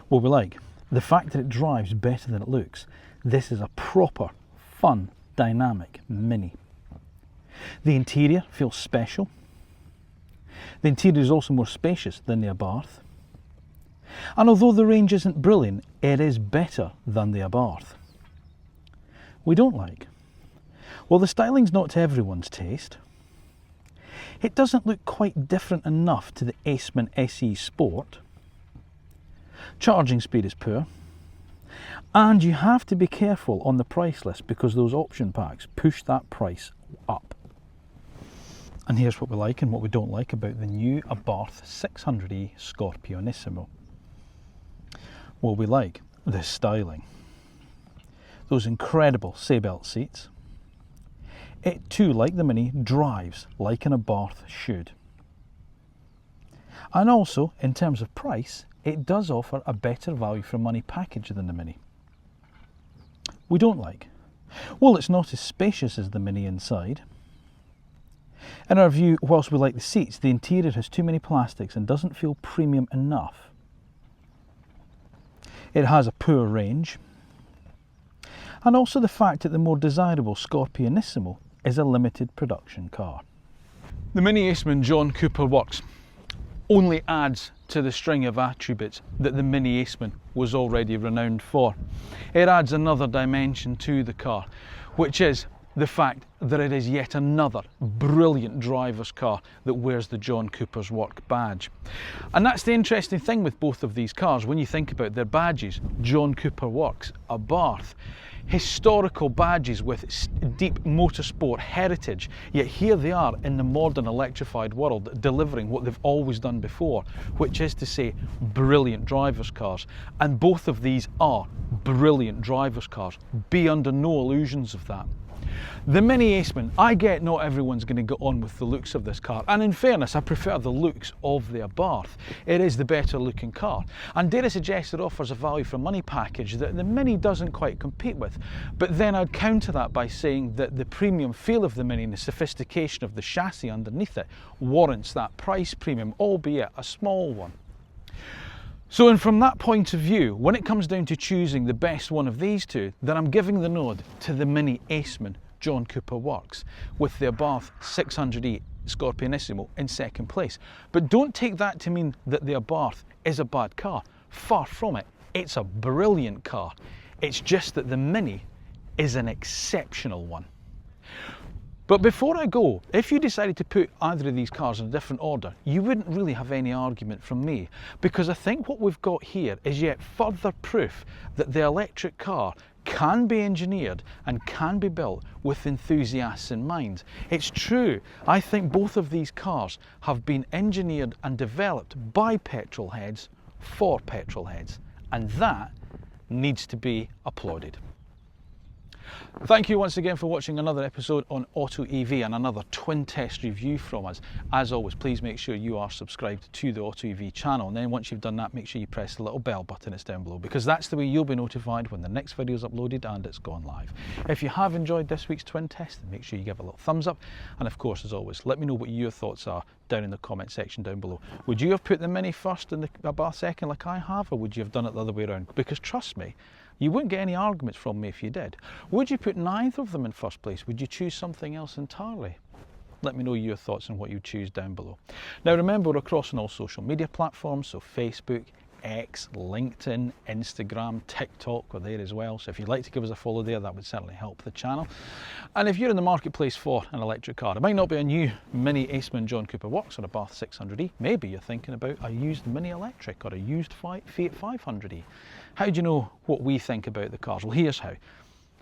What we like, the fact that it drives better than it looks. This is a proper, fun, dynamic Mini. The interior feels special. The interior is also more spacious than the Abarth. And although the range isn't brilliant, it is better than the Abarth. We don't like, well, the styling's not to everyone's taste. It doesn't look quite different enough to the Aceman SE Sport. Charging speed is poor. And you have to be careful on the price list, because those option packs push that price up. And here's what we like and what we don't like about the new Abarth 600e Scorpionissimo. Well, we like the styling. Those incredible seatbelt seats. It too, like the Mini, drives like an Abarth should. And also, in terms of price, it does offer a better value for money package than the Mini. We don't like, well, it's not as spacious as the Mini inside. In our view, whilst we like the seats, the interior has too many plastics and doesn't feel premium enough. It has a poor range. And also the fact that the more desirable Scorpionissimo is a limited production car. The MINI Aceman John Cooper Works only adds to the string of attributes that the MINI Aceman was already renowned for. It adds another dimension to the car, which is the fact that it is yet another brilliant driver's car that wears the John Cooper's Work badge. And that's the interesting thing with both of these cars when you think about their badges. John Cooper Works, Abarth, historical badges with deep motorsport heritage, yet here they are in the modern electrified world delivering what they've always done before, which is to say brilliant driver's cars. And both of these are brilliant driver's cars, be under no illusions of that. The MINI Aceman, I get not everyone's going to get on with the looks of this car, and in fairness I prefer the looks of the Abarth. It is the better looking car, and dare I suggest it offers a value for money package that the Mini doesn't quite compete with. But then I'd counter that by saying that the premium feel of the Mini and the sophistication of the chassis underneath it warrants that price premium, albeit a small one. So, and from that point of view, when it comes down to choosing the best one of these two, then I'm giving the nod to the MINI Aceman John Cooper Works, with the Abarth 600e Scorpionissimo in second place. But don't take that to mean that the Abarth is a bad car. Far from it. It's a brilliant car. It's just that the Mini is an exceptional one. But before I go, if you decided to put either of these cars in a different order, you wouldn't really have any argument from me, because I think what we've got here is yet further proof that the electric car can be engineered and can be built with enthusiasts in mind. It's true, I think both of these cars have been engineered and developed by petrol heads for petrol heads, and that needs to be applauded. Thank you once again for watching another episode on AutoEV and another twin test review from us. As always, please make sure you are subscribed to the AutoEV channel, and then once you've done that, make sure you press the little bell button that's down below, because that's the way you'll be notified when the next video is uploaded and it's gone live. If you have enjoyed this week's twin test, then make sure you give it a little thumbs up, and of course, as always, let me know what your thoughts are down in the comment section down below. Would you have put the Mini first and the Abarth second like I have, or would you have done it the other way around? Because trust me, You wouldn't get any arguments from me if you did. Would you put neither of them in first place? Would you choose something else entirely? Let me know your thoughts on what you choose down below. Now remember, we're across on all social media platforms, so Facebook, X, LinkedIn, Instagram, TikTok, we're there as well. So if you'd like to give us a follow there, that would certainly help the channel. And if you're in the marketplace for an electric car, it might not be a new Mini Aceman John Cooper Works or a Abarth 600e. Maybe you're thinking about a used Mini Electric or a used Fiat 500e. How do you know what we think about the cars? Well, here's how.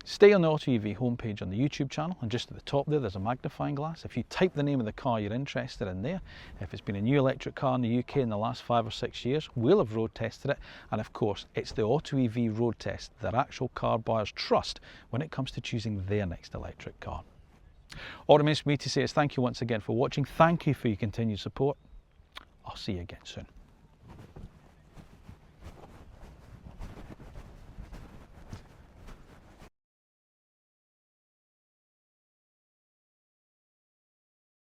Stay on the AutoEV homepage on the YouTube channel, and just at the top there's a magnifying glass. If you type the name of the car you're interested in there, if it's been a new electric car in the UK in the last 5 or 6 years, we'll have road tested it, and of course it's the AutoEV road test that actual car buyers trust when it comes to choosing their next electric car. All it remains for me to say is thank you once again for watching, thank you for your continued support. I'll see you again soon.